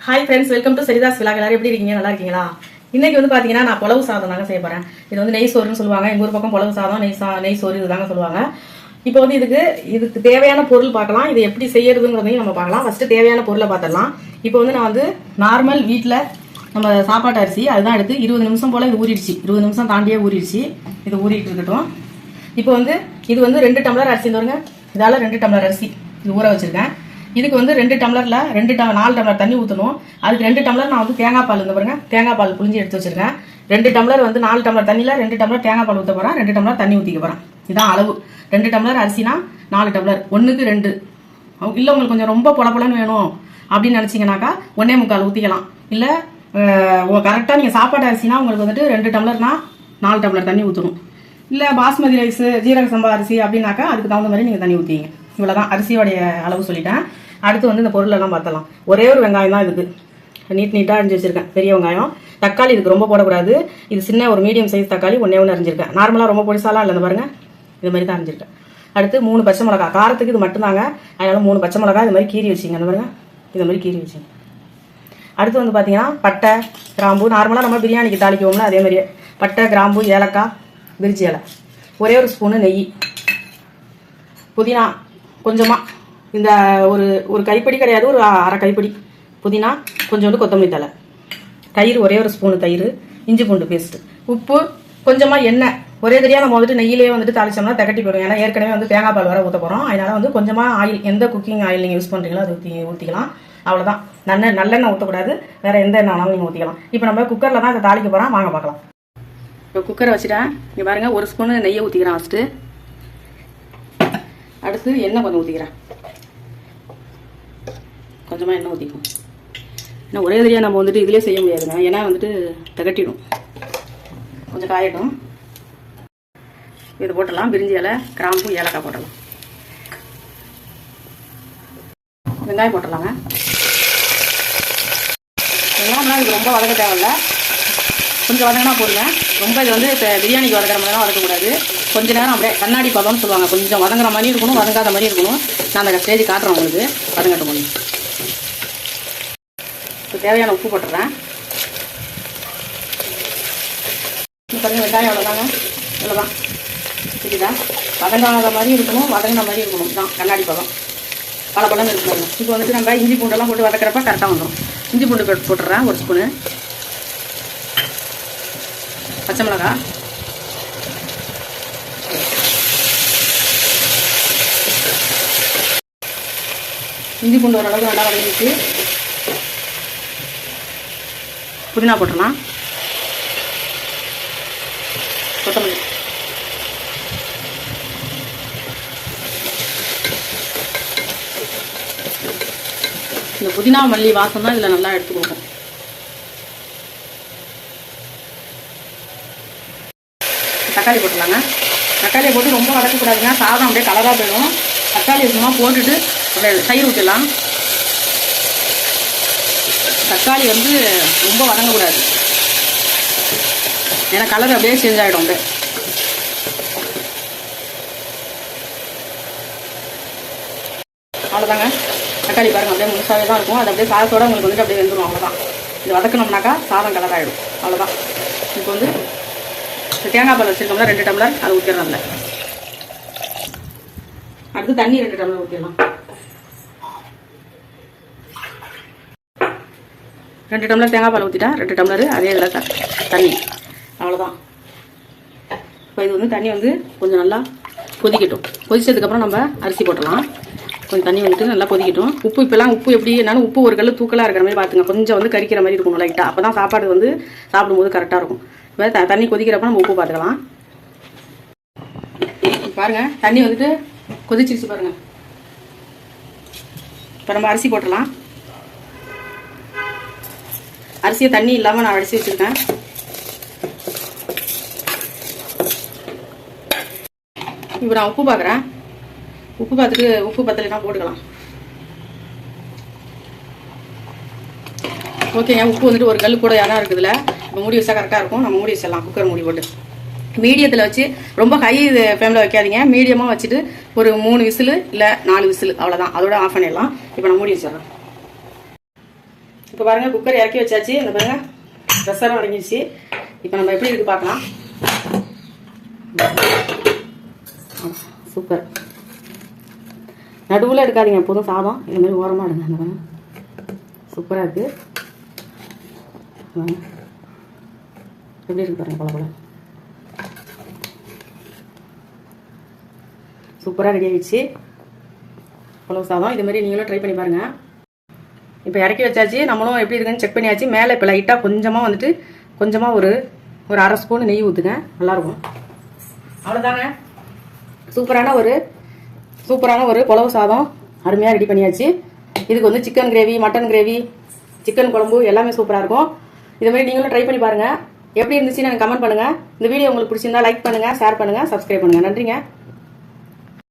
Hi friends, welcome to Saritha's vlog. எல்லாரும் எப்படி இருக்கீங்க? நல்லா இருக்கீங்களா? இன்னைக்கு வந்து பாத்தீங்கன்னா நான் புலவு சாதம் தாங்க செய்ய போறேன். இது வந்து நெய் சோறுன்னு சொல்லுவாங்க. எங்க ஊர் பக்கம் புலவு சாதம், நெய் சோறு இதுதாங்க சொல்லுவாங்க. இப்போ வந்து இதுக்கு தேவையான பொருள் பார்க்கலாம். இது எப்படி செய்யறதுங்கிறதையும் நம்ம பார்க்கலாம். ஃபர்ஸ்ட் தேவையான பொருளை பார்த்துடலாம். இப்போ வந்து நான் வந்து நார்மல் வீட்டில் நம்ம சாப்பாட்டு அரிசி அதுதான் எடுத்து 20 நிமிஷம் போல இது ஊறிடுச்சு. 20 நிமிஷம் தாண்டியே ஊறிடுச்சு. இது ஊறிட்டு இருக்கட்டும். இப்போ வந்து இது வந்து 2 டம்ளர் அரிசி வருங்க. இதால 2 டம்ளர் அரிசி இது ஊற வச்சிருக்கேன். இதுக்கு வந்து 2 டம்ளர்ல 4 டம்ளர் தண்ணி ஊற்றணும். அதுக்கு 2 டம்ளர் நான் வந்து தேங்காய் பால் பாருங்க, தேங்காய் பால் புளிஞ்சு எடுத்து வச்சிருக்கேன். 2 டம்ளர் வந்து 4 டம்ளர் தண்ணியில் 2 டம்ளர் தேங்காய் பால் ஊற்ற போறேன். 2 டம்ளர் தண்ணி ஊற்றிக்க போறேன். இதான் அளவு. 2 டம்ளர் அரிசினா 4 டம்ளர், 1க்கு 2. இல்லை உங்களுக்கு கொஞ்சம் ரொம்ப பொலப்பொலன்னு வேணும் அப்படின்னு நினைச்சீங்கன்னாக்கா 1.25 ஊற்றிக்கலாம். இல்லை கரெக்டாக நீங்கள் சாப்பாடு அரிசினா உங்களுக்கு வந்துட்டு 2 டம்ளர்னா 4 டம்ளர் தண்ணி ஊற்றணும். இல்லை பாஸ்மதி ரைஸ், ஜீரக சம்பா அரிசி அப்படின்னாக்கா அதுக்கு தகுந்த மாதிரி நீங்கள் தண்ணி ஊற்றிங்க. இவ்வளோதான் அரிசியோடைய அளவு சொல்லிட்டேன். அடுத்து வந்து இந்த பொருளெல்லாம் பார்த்தலாம். ஒரே ஒரு வெங்காயம் தான் இதுக்கு நீட்டாக அரிஞ்சு வச்சிருக்கேன், பெரிய வெங்காயம். தக்காளி இதுக்கு ரொம்ப போடக்கூடாது. இது சின்ன ஒரு மீடியம் சைஸ் தக்காளி ஒன்று அரிஞ்சிருக்கேன். நார்மலாக ரொம்ப பொடிசாலாம் இல்லை, பாருங்க இது மாதிரி தான் அரிஞ்சிருக்கேன். அடுத்து 3 பச்சை மிளகா, காரத்துக்கு இது மட்டும்தாங்க. அதனால 3 பச்சை மிளகா இது மாதிரி கீறி வச்சிங்க. அந்த பாருங்க இது மாதிரி கீறி வச்சிங்க. அடுத்து வந்து பார்த்தீங்கன்னா பட்டை, கிராம்பு, நார்மலாக நம்ம பிரியாணிக்கு தாளிக்குவோம்ல அதே மாதிரியே பட்டை, கிராம்பு, ஏலக்காய், பிரிஞ்சி இலை, ஒரே ஒரு ஸ்பூனு நெய், புதினா கொஞ்சமாக, இந்த ஒரு கைப்பிடி கிடையாது, ஒரு அரை கைப்பிடி புதினா, கொஞ்சோண்டு கொத்தமல்லி தழை, தயிர் ஒரே ஒரு ஸ்பூனு தயிர், இஞ்சி பூண்டு பேஸ்ட், உப்பு, கொஞ்சமாக எண்ணெய். ஒரே தெரியாக நம்ம வந்துட்டு நெய்யிலேயே வந்துட்டு தாளிச்சோம்னா தகட்டி போயிடும். ஏன்னா ஏற்கனவே வந்து தேங்காய் பால் வர ஊற்ற போகிறோம். அதனால வந்து கொஞ்சமாக ஆயில், எந்த குக்கிங் ஆயில் நீங்கள் யூஸ் பண்ணுறீங்களோ அது ஊற்றிக்கலாம். அவ்வளோதான். நல்லெண்ணெய் ஊற்றக்கூடாது, வேற எந்த எண்ணெய் வேணாலும் நீங்கள் ஊற்றிக்கலாம். இப்போ நம்ம குக்கரில் தான் இதை தாளிக்க போகிறோம், வாங்க பார்க்கலாம். இப்போ குக்கரை வச்சுட்டேன். இங்கே பாருங்க, ஒரு ஸ்பூனு நெய்யை ஊற்றிக்கிறேன் ஃபஸ்ட்டு. அடுத்து எண்ணெய் கொஞ்சம் ஊற்றிக்கிறேன், கொஞ்சமாக எண்ணெய் ஊற்றிக்கும். ஏன்னா ஒரே தெரியாக நம்ம வந்துட்டு இதிலே செய்ய முடியாதுங்க, ஏன்னா வந்துட்டு தகட்டிடும். கொஞ்சம் காயட்டும். இது போட்டலாம், பிரிஞ்சி இலை, கிராம்பு, ஏலக்காய் போட்டலாம். வெங்காயம் போட்டலாங்க. வெங்காயம்லாம் இது ரொம்ப வதக்க தேவையில்ல, கொஞ்சம் வதங்கினா போடுங்க. ரொம்ப இது வந்து இப்போ பிரியாணிக்கு வதக்கிற மாதிரி தான் வதக்கக்கூடாது. கொஞ்ச நேரம் அப்படியே கண்ணாடி பதம்னு சொல்லுவாங்க, கொஞ்சம் வதங்குற மாதிரி இருக்கணும், வதங்காத மாதிரி இருக்கணும். நான் அந்த ஸ்டேஜ் காட்டுறேன் உங்களுக்கு, வதங்கட்டும் கொஞ்சம். இப்போ தேவையான உப்பு போட்டுறேன். பாருங்கள் வெங்காயம் அவ்வளோதாங்க, இவ்வளோதான். சரிதா? வதங்காத மாதிரி இருக்கணும், வதங்கின மாதிரி இருக்கணும், தான் கண்ணாடி பதம், பல பழம் இருக்கணும். இப்போ வந்துட்டு நம்ம இஞ்சி பூண்டெல்லாம் போட்டு வதக்கிறப்ப கரெக்டாக வந்துடும். இஞ்சி பூண்டு போட்டுறேன் ஒரு ஸ்பூனு, பச்சை மிளகா, இஞ்சி பூண்டு ஓரளவுக்கு நல்லா வதங்கிட்டு புதினா போட்டுடலாம், கொத்தமல்லி, இந்த புதினா மல்லி வாசம் தான் இதில் நல்லா எடுத்து கொடுக்கும். தக்காளி போட்டுடலாங்க. தக்காளியை போட்டு ரொம்ப வதக்கக்கூடாதுங்க, சாதம் அப்படியே கலராக போயிடும். தக்காளி சும்மா போட்டுட்டு அப்படியே தயிர் ஊற்றலாம். தக்காளி வந்து ரொம்ப வதங்கக்கூடாது, ஏன்னா கலர் அப்படியே சேஞ்ச் ஆகிடும். அப்படியே அவ்வளோதாங்க. தக்காளி பாருங்கள் அப்படியே முழுசாகவே தான் இருக்கும். அது அப்படியே சாதத்தோடு உங்களுக்கு வந்துட்டு அப்படியே வெந்துடும். அவ்வளோதான். இது வதக்கணும்னாக்கா சாதம் கலர் ஆகிடும். அவ்வளோதான். இப்போ வந்து தேங்காய் பால் வச்சுருக்கோம்ல 2 டம்ளர், அதை ஊற்றிடலாம்ல. அடுத்து தண்ணி 2 டம்ளர் ஊற்றிடலாம். 2 டம்ளர் தேங்காய் பால் ஊற்றிட்டா 2 டம்ளர் அதே இதில் தண்ணி. அவ்வளோதான். இப்போ இது வந்து தண்ணி வந்து கொஞ்சம் நல்லா கொதிக்கட்டும். கொதிச்சதுக்கப்புறம் நம்ம அரிசி போட்டலாம். கொஞ்சம் தண்ணி வந்துட்டு நல்லா கொதிக்கட்டும். உப்பு இப்போலாம் உப்பு எப்படி என்னன்னு உப்பு ஒரு கல் தூக்கலாக இருக்கிற மாதிரி பார்த்துங்க. கொஞ்சம் வந்து கறிக்கிற மாதிரி இருக்கணும் லைட்டாக, அப்போ தான் சாப்பாடு வந்து சாப்பிடும்போது கரெக்டாக இருக்கும். இப்போ தண்ணி கொதிக்கிறப்ப நம்ம உப்பு பார்த்துக்கலாம். பாருங்கள் தண்ணி வந்துட்டு கொதிச்சிருச்சு பாருங்கள். இப்போ நம்ம அரிசி போட்டுடலாம். அரிசியை தண்ணி இல்லாமல் நான் வடித்து வச்சுருக்கேன். இப்போ நான் உப்பு பார்க்குறேன். உப்பு பார்த்துட்டு உப்பு பத்தலைன்னா போட்டுக்கலாம். ஓகேங்க, உப்பு வந்துட்டு ஒரு கல் கூட யாரா இருக்குதுல. இப்போ மூடி வச்சா கரெக்டாக இருக்கும். நம்ம மூடி வச்சிடலாம். குக்கர் மூடி போட்டு மீடியத்தில் வச்சு, ரொம்ப ஹை ஃப்ளேமில் வைக்காதீங்க, மீடியமாக வச்சுட்டு ஒரு 3 விசில் இல்லை 4 விசில் அவ்வளோதான், அதோட ஆஃப் பண்ணிடலாம். இப்போ நான் மூடி வச்சிடறேன். இப்போ பாருங்க குக்கர் இறக்கி வச்சாச்சு. இந்த பாருங்க ப்ரெஷரும் அடங்கிடுச்சு. இப்போ நம்ம எப்படி இருக்கு பார்க்கலாம். சூப்பர். நடுவில் எடுக்காதீங்க, எப்போதும் சாதம் இந்த மாதிரி ஓரமாக எடுங்க. அந்த பாருங்க சூப்பராக இருக்குது. எப்படி இருக்கு பாருங்க, போல சூப்பராக ரெடி ஆகிடுச்சு புலவு சாதம். இது மாதிரி நீங்களும் ட்ரை பண்ணி பாருங்கள். இப்போ இறக்கி வச்சாச்சு. நம்மளும் எப்படி இருக்குன்னு செக் பண்ணியாச்சு. மேலே இப்போ லைட்டாக கொஞ்சமாக ஒரு அரை ஸ்பூன் நெய் ஊற்றுங்க, நல்லாயிருக்கும். அவ்வளோதாங்க. சூப்பரான ஒரு புலவு சாதம் அருமையாக ரெடி பண்ணியாச்சு. இதுக்கு வந்து chicken gravy, mutton gravy, chicken குழம்பு எல்லாமே சூப்பராக இருக்கும். இது மாதிரி நீங்களும் ட்ரை பண்ணி பாருங்கள். எப்படி இருந்துச்சுன்னு எனக்கு கமெண்ட் பண்ணுங்கள். இந்த வீடியோ உங்களுக்கு பிடிச்சிருந்தா லைக் பண்ணுங்கள், ஷேர் பண்ணுங்கள், சப்ஸ்கிரைப் பண்ணுங்கள். நன்றிங்க.